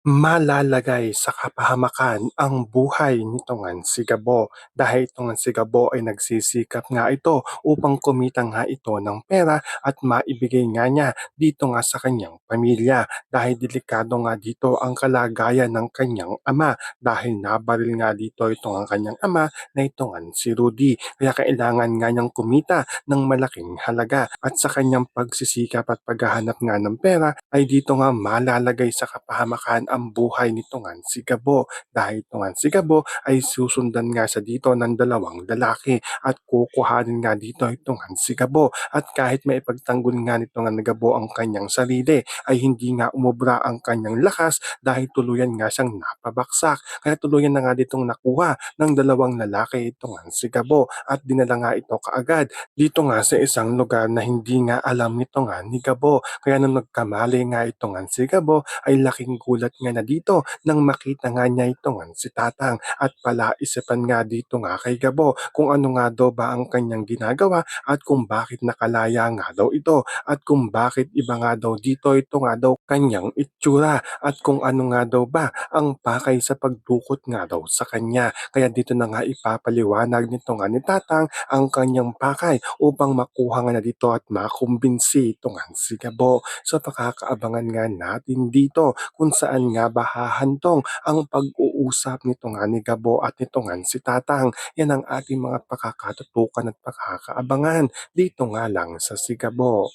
Malalagay sa kapahamakan ang buhay nito ngang si Gabo dahil ito ngang si Gabo ay nagsisikap nga ito upang kumita nga ito ng pera at maibigay nga niya dito nga sa kanyang pamilya dahil delikado nga dito ang kalagayan ng kanyang ama dahil nabaril nga dito ito ang kanyang ama na ito ngang si Rudy kaya kailangan nga niyang kumita ng malaking halaga at sa kanyang pagsisikap at paghahanap nga ng pera ay dito nga malalagay sa kapahamakan ang buhay nito nga si Gabo dahil ito nga si Gabo ay susundan nga sa dito ng dalawang lalaki at kukuhanin nga dito ito nga si Gabo at kahit may ipagtanggol nga nito nga ni Gabo ang kanyang sarili ay hindi nga umubra ang kanyang lakas dahil tuluyan nga siyang napabaksak kaya tuluyan na nga ditong nakuha ng dalawang lalaki ito nga si Gabo at dinala nga ito kaagad dito nga sa isang lugar na hindi nga alam nito nga ni Gabo kaya nung nagkamali nga ito nga si Gabo ay laking gulat nga na dito nang makita nga niya ito nga si Tatang at palaisipan nga dito nga kay Gabo kung ano nga daw ba ang kanyang ginagawa at kung bakit nakalaya nga daw ito at kung bakit iba nga daw dito ito nga daw kanyang itsura at kung ano nga daw ba ang pakay sa pagdukot nga daw sa kanya. Kaya dito na nga ipapaliwanag nito nga ni Tatang ang kanyang pakay upang makuha nga na dito at makumbinsi ito nga si Gabo. So pakakaabangan nga natin dito kung saan nga ba hahantong ang pag-uusap nito nga ni Gabo at nito nga si Tatang. Yan ang ating mga pakakatutukan at pakakaabangan dito nga lang sa Sigabo.